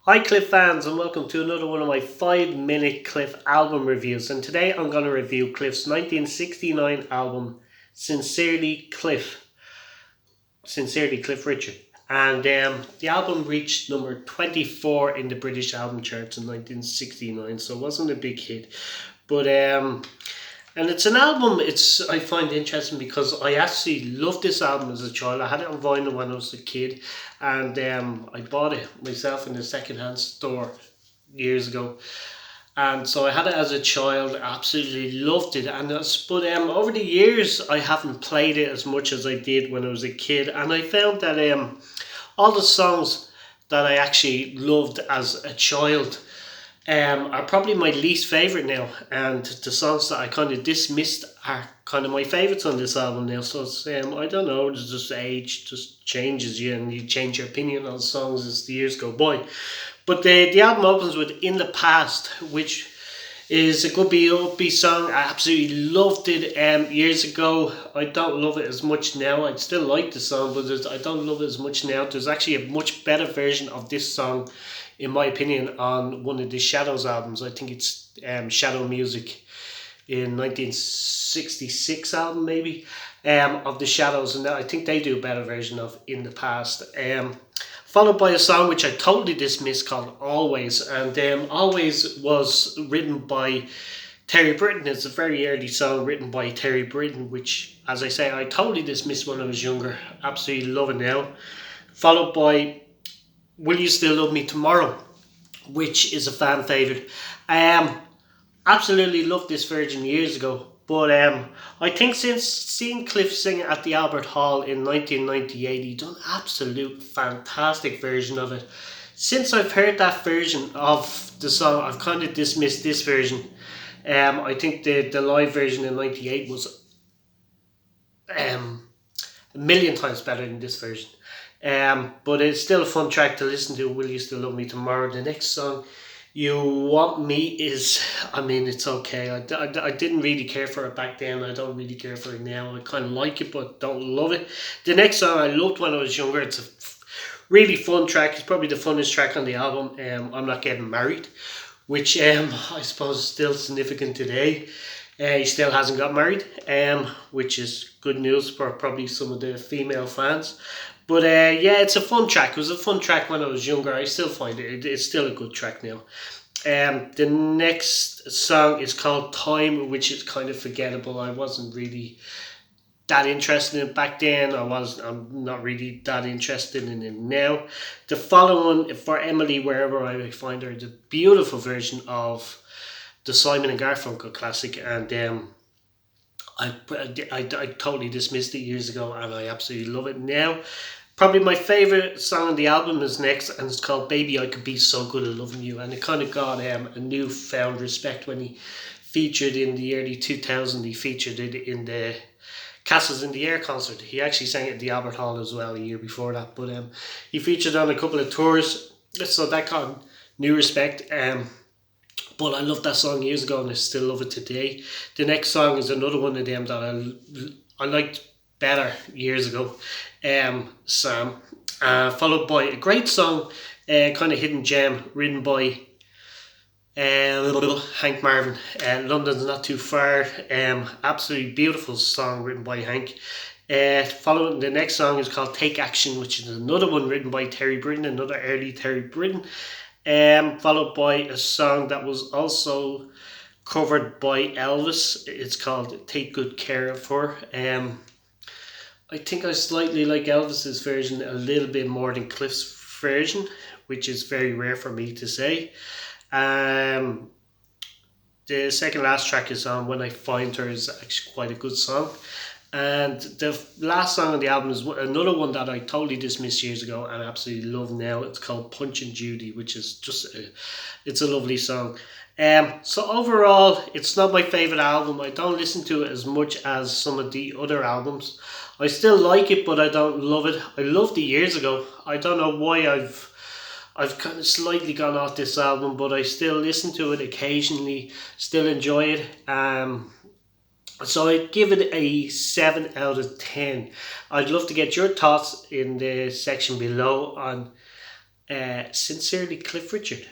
Hi Cliff fans and welcome to another one of my 5 minute Cliff album reviews, and today I'm going to review Cliff's 1969 album Sincerely Cliff, Sincerely Cliff Richard. And the album reached number 24 in the British album charts in 1969, so it wasn't a big hit. But and it's an album. It's I find interesting because I actually loved this album as a child. I had it on vinyl when I was a kid, and I bought it myself in a second-hand store years ago. And so I had it as a child. Absolutely loved it, and but over the years I haven't played it as much as I did when I was a kid, and I found that all the songs that I actually loved as a child are probably my least favorite now, and the songs that I kind of dismissed are kind of my favorites on this album now. So it's, I don't know, it's just age just changes you, and you change your opinion on songs as the years go by. But the album opens with "In the Past," which is a good upbeat song. I absolutely loved it years ago. I don't love it as much now. I still like the song, but I don't love it as much now. There's actually a much better version of this song, in my opinion, on one of the Shadows albums. I think it's Shadow Music in 1966 album maybe, of the Shadows, and I think they do a better version of "In the Past." Followed by a song which I totally dismissed called "Always," and "Always" was written by Terry Britton. It's a very early song written by Terry Britton, which, as I say, I totally dismissed when I was younger. Absolutely love it now. Followed by "Will You Still Love Me Tomorrow," which is a fan favourite. Absolutely loved this version years ago. But I think since seeing Cliff sing at the Albert Hall in 1998, he done absolute fantastic version of it. Since I've heard that version of the song, I've kind of dismissed this version. I think the live version in '98 was um, a million times better than this version. But it's still a fun track to listen to. "Will You Still Love Me Tomorrow?" The next song, "You Want Me," is, I mean, it's okay. I didn't really care for it back then. I don't really care for it now. I kind of like it, but don't love it. The next song I loved when I was younger. It's a really fun track. It's probably the funnest track on the album. "I'm Not Getting Married," which I suppose is still significant today. He still hasn't got married, which is good news for probably some of the female fans. But yeah, it's a fun track. It was a fun track when I was younger. I still find it's still a good track now. The next song is called "Time," which is kind of forgettable. I wasn't really that interested in it back then. I'm not really that interested in it now. The following one, "For Emily Wherever I Find Her," the beautiful version of the Simon and Garfunkel classic, and I totally dismissed it years ago, and I absolutely love it now. Probably my favorite song on the album is next, and it's called "Baby I Could Be So Good at Loving You," and it kind of got a newfound respect when he featured in the early 2000s. He featured it in the Castles in the Air concert. He actually sang it at the Albert Hall as well a year before that, but he featured on a couple of tours, so that got new respect. But I loved that song years ago, and I still love it today. The next song is another one of them that I liked better years ago, "Sam," followed by a great song, kind of hidden gem, written by Hank Marvin. "London's Not Too Far," absolutely beautiful song written by Hank. Following the next song is called "Take Action," which is another one written by Terry Britton, another early Terry Britton. Followed by a song that was also covered by Elvis. It's called "Take Good Care of Her." I think I slightly like Elvis's version a little bit more than Cliff's version, which is very rare for me to say. Um, the second last track is on "When I Find Her," is actually quite a good song. And the last song on the album is another one that I totally dismissed years ago and absolutely love now. It's called "Punch and Judy," which is it's a lovely song. So overall, it's not my favorite album. I don't listen to it as much as some of the other albums. I still like it, but I don't love it. I loved it years ago. I don't know why I've kind of slightly gone off this album, but I still listen to it occasionally. Still enjoy it. So I'd give it a 7 out of 10. I'd love to get your thoughts in the section below on Sincerely, Cliff Richard.